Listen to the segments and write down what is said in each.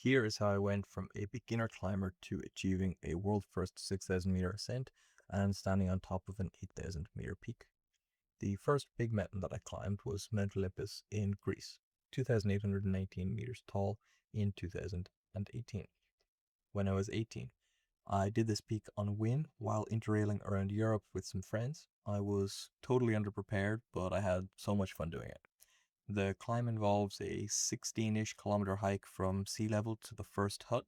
Here is how I went from a beginner climber to achieving a world first 6,000 meter ascent and standing on top of an 8,000 meter peak. The first big mountain that I climbed was Mount Olympus in Greece, 2,819 meters tall in 2018. When I was 18, I did this peak on whim while interrailing around Europe with some friends. I was totally underprepared, but I had so much fun doing it. The climb involves a 16-ish kilometer hike from sea level to the first hut,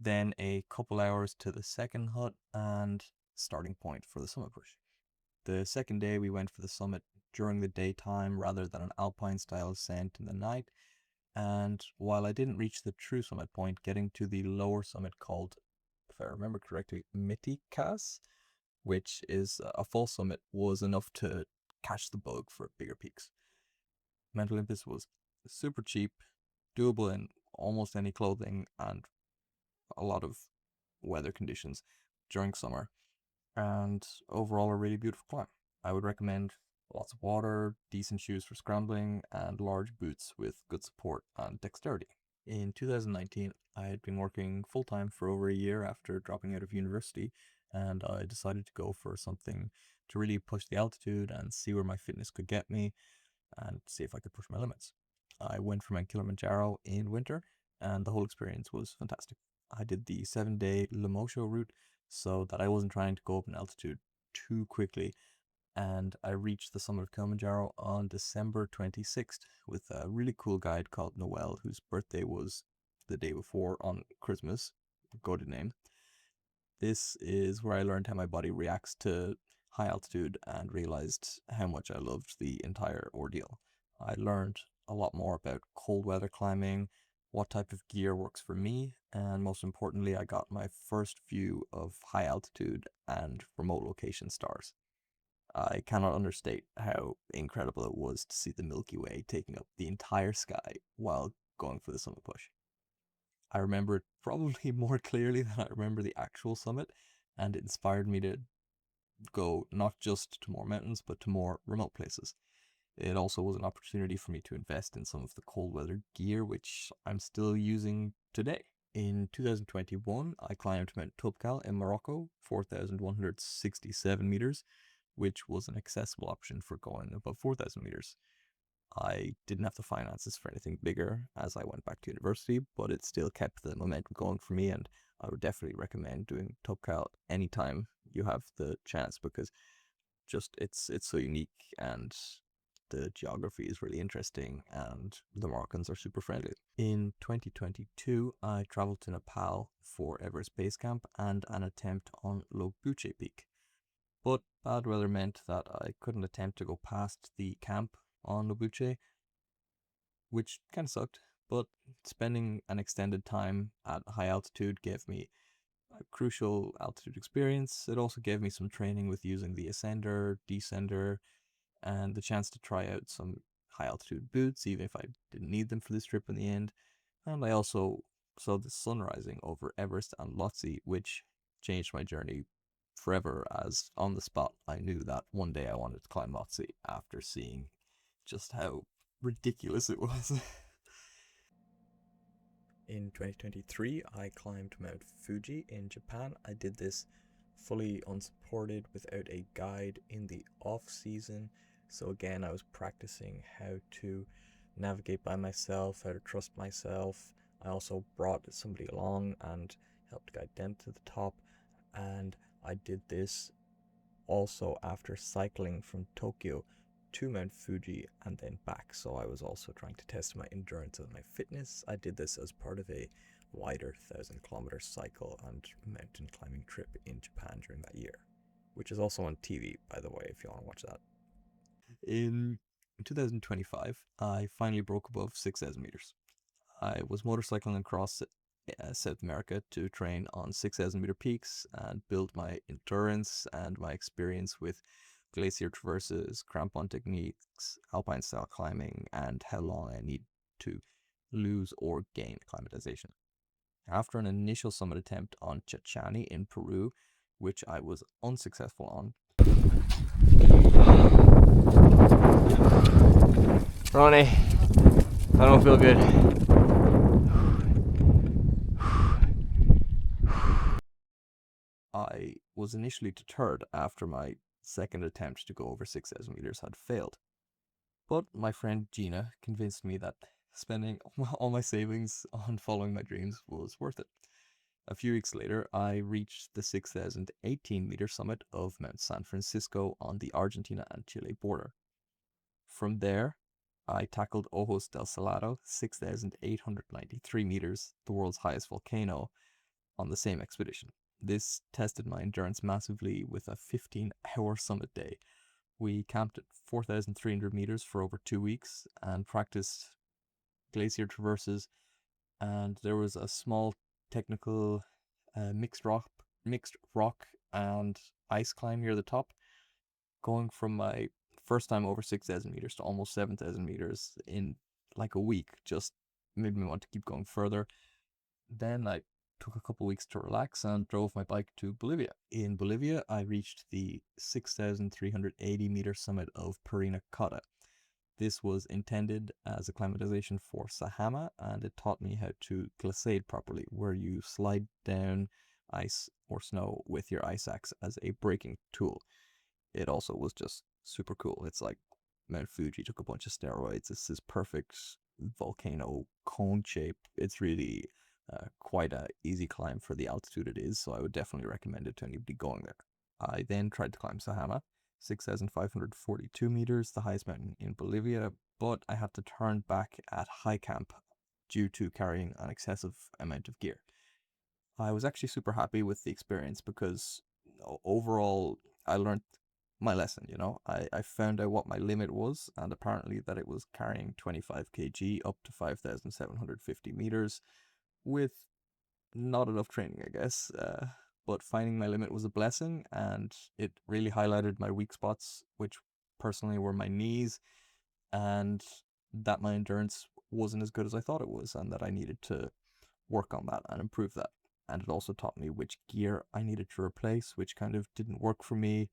then a couple hours to the second hut, and starting point for the summit push. The second day we went for the summit during the daytime rather than an alpine style ascent in the night, and while I didn't reach the true summit point, getting to the lower summit called, if I remember correctly, mytikas, which is a full summit, was enough to catch the bug for bigger peaks. Mount Olympus was super cheap, doable in almost any clothing, and a lot of weather conditions during summer, and overall a really beautiful climb. I would recommend lots of water, decent shoes for scrambling, and large boots with good support and dexterity. In 2019, I had been working full-time for over a year after dropping out of university, and I decided to go for something to really push the altitude and see where my fitness could get me and see if I could push my limits. I went for Mount Kilimanjaro in winter, and the whole experience was fantastic. I did the 7-day Lemosho route so that I wasn't trying to go up in altitude too quickly, and I reached the summit of Kilimanjaro on December 26th with a really cool guide called Noel, whose birthday was the day before on Christmas. Good name. This is where I learned how my body reacts to high altitude and realized how much I loved the entire ordeal. I learned a lot more about cold weather climbing, what type of gear works for me, and most importantly, I got my first view of high altitude and remote location stars. I cannot understate how incredible it was to see the Milky Way taking up the entire sky while going for the summit push. I remember it probably more clearly than I remember the actual summit, and it inspired me to go not just to more mountains, but to more remote places. It also was an opportunity for me to invest in some of the cold weather gear, which I'm still using today. In 2021, I climbed Mount Toubkal in Morocco, 4,167 meters, which was an accessible option for going above 4,000 meters. I didn't have the finances for anything bigger as I went back to university, but it still kept the momentum going for me, and I would definitely recommend doing Toubkal anytime you have the chance, because just it's so unique and the geography is really interesting and the Moroccans are super friendly. In 2022, I traveled to Nepal for Everest Base Camp and an attempt on Lobuche Peak. But bad weather meant that I couldn't attempt to go past the camp on Lobuche, which kind of sucked, but spending an extended time at high altitude gave me a crucial altitude experience. It also gave me some training with using the ascender, descender, and the chance to try out some high altitude boots, even if I didn't need them for this trip in the end. And I also saw the sun rising over Everest and Lhotse, which changed my journey forever, as on the spot I knew that one day I wanted to climb Lhotse after seeing just how ridiculous it was. In 2023, I climbed Mount Fuji in Japan. I did this fully unsupported without a guide in the off season. So again, I was practicing how to navigate by myself, how to trust myself. I also brought somebody along and helped guide them to the top. And I did this also after cycling from Tokyo to Mount Fuji and then back. So I was also trying to test my endurance and my fitness. I did this as part of a wider 1,000-kilometer cycle and mountain climbing trip in Japan during that year, which is also on TV, by the way, if you want to watch that. In 2025, I finally broke above 6,000 meters. I was motorcycling across South America to train on 6,000 meter peaks and build my endurance and my experience with glacier traverses, crampon techniques, alpine style climbing, and how long I need to lose or gain acclimatization. After an initial summit attempt on Chichani in Peru, which I was unsuccessful on. Ronnie, I don't feel good. I was initially deterred after my second attempt to go over 6,000 meters had failed. But my friend Gina convinced me that spending all my savings on following my dreams was worth it. A few weeks later, I reached the 6,018-meter summit of Mount San Francisco on the Argentina and Chile border. From there, I tackled Ojos del Salado, 6,893 meters, the world's highest volcano, on the same expedition. This tested my endurance massively with a 15-hour summit day. We camped at 4,300 meters for over 2 weeks and practiced glacier traverses, and there was a small technical mixed rock and ice climb near the top. Going from my first time over 6,000 meters to almost 7,000 meters in like a week just made me want to keep going further. Then I took a couple weeks to relax and drove my bike to Bolivia. In Bolivia, I reached the 6,380-meter summit of Parinacota. This was intended as acclimatization for Sahama, and it taught me how to glissade properly, where you slide down ice or snow with your ice axe as a braking tool. It also was just super cool. It's like Mount Fuji took a bunch of steroids. It's this perfect volcano cone shape. It's really quite a easy climb for the altitude it is, so I would definitely recommend it to anybody going there. I then tried to climb Sahama, 6,542 meters, the highest mountain in Bolivia, but I had to turn back at high camp due to carrying an excessive amount of gear. I was actually super happy with the experience because overall I learned my lesson, you know. I found out what my limit was, and apparently that it was carrying 25 kg up to 5,750 meters with not enough training, I guess. But finding my limit was a blessing, and it really highlighted my weak spots, which personally were my knees, and that my endurance wasn't as good as I thought it was, and that I needed to work on that and improve that. And it also taught me which gear I needed to replace, which kind of didn't work for me.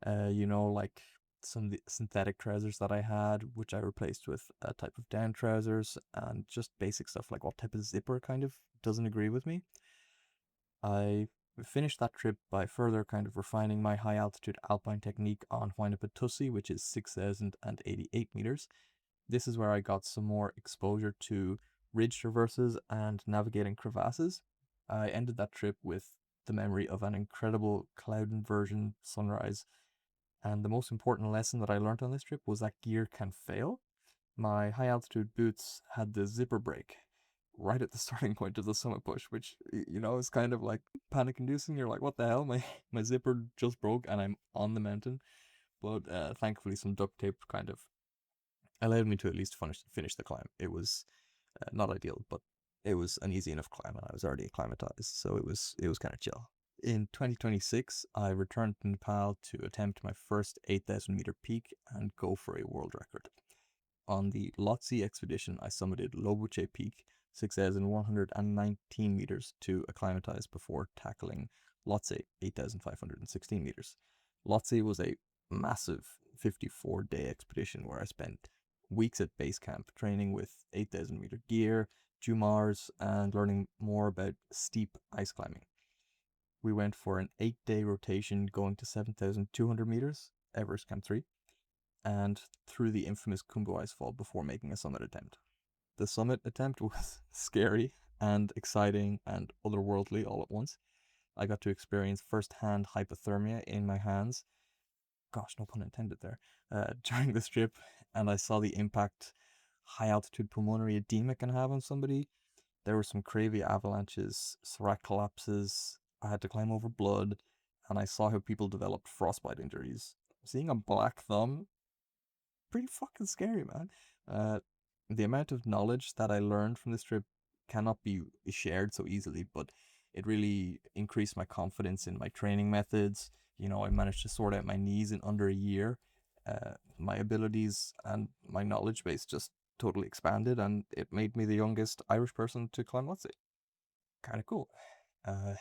Like some of the synthetic trousers that I had, which I replaced with a type of down trousers, and just basic stuff like what type of zipper kind of doesn't agree with me. I finished that trip by further kind of refining my high altitude alpine technique on Huayna which is 6,088 meters. This is where I got some more exposure to ridge traverses and navigating crevasses. I ended that trip with the memory of an incredible cloud inversion sunrise. And the most important lesson that I learned on this trip was that gear can fail. My high altitude boots had the zipper break right at the starting point of the summit push, which, is kind of like panic inducing. You're like, what the hell? My zipper just broke and I'm on the mountain. But thankfully, some duct tape kind of allowed me to at least finish the climb. It was not ideal, but it was an easy enough climb, and I was already acclimatized, so it was kind of chill. In 2026, I returned to Nepal to attempt my first 8,000 meter peak and go for a world record. On the Lhotse expedition, I summited Lobuche Peak, 6,119 meters, to acclimatize before tackling Lhotse, 8,516 meters. Lhotse was a massive 54-day expedition where I spent weeks at base camp training with 8,000 meter gear, Jumars, and learning more about steep ice climbing. We went for an 8-day rotation going to 7,200 meters, Everest Camp 3, and through the infamous Khumbu Icefall before making a summit attempt. The summit attempt was scary and exciting and otherworldly all at once. I got to experience first-hand hypothermia in my hands. Gosh, no pun intended there. During this trip, and I saw the impact high-altitude pulmonary edema can have on somebody. There were some crazy avalanches, serac collapses. I had to climb over blood, and I saw how people developed frostbite injuries. Seeing a black thumb, pretty fucking scary, man. Uh, the amount of knowledge that I learned from this trip cannot be shared so easily, but it really increased my confidence in my training methods. I managed to sort out my knees in under a year. My abilities and my knowledge base just totally expanded, and it made me the youngest Irish person to climb Lhotse. Kind of cool. Uh,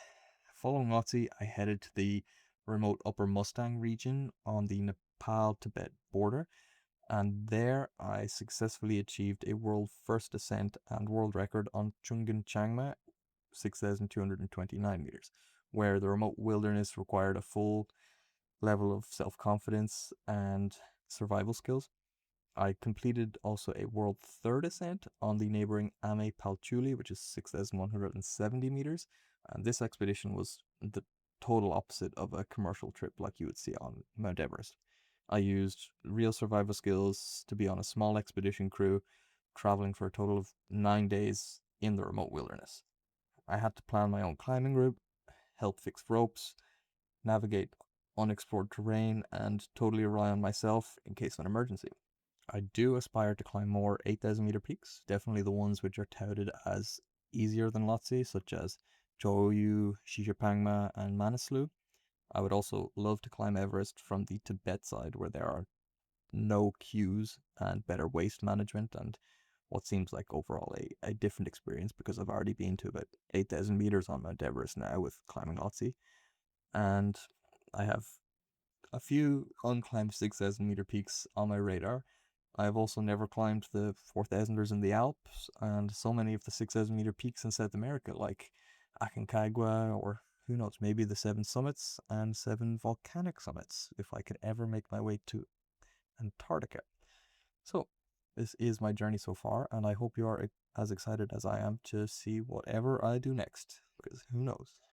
Following Lhotse, I headed to the remote Upper Mustang region on the Nepal-Tibet border, and there I successfully achieved a world first ascent and world record on Chungin Changma, 6,229 meters. where the remote wilderness required a full level of self confidence and survival skills. I completed also a world third ascent on the neighboring Ame Palchuli, which is 6,170 meters. And this expedition was the total opposite of a commercial trip like you would see on Mount Everest. I used real survival skills to be on a small expedition crew, traveling for a total of 9 days in the remote wilderness. I had to plan my own climbing route, help fix ropes, navigate unexplored terrain, and totally rely on myself in case of an emergency. I do aspire to climb more 8,000 meter peaks, definitely the ones which are touted as easier than Lhotse, such as Choyu, Shishapangma, and Manaslu. I would also love to climb Everest from the Tibet side, where there are no queues and better waste management, and what seems like overall a different experience because I've already been to about 8,000 meters on Mount Everest now with climbing Lhotse. And I have a few unclimbed 6,000 meter peaks on my radar. I have also never climbed the 4,000ers in the Alps and so many of the 6,000 meter peaks in South America, like Aconcagua, or who knows, maybe the seven summits and seven volcanic summits, if I could ever make my way to Antarctica. So, this is my journey so far, and I hope you are as excited as I am to see whatever I do next, because who knows?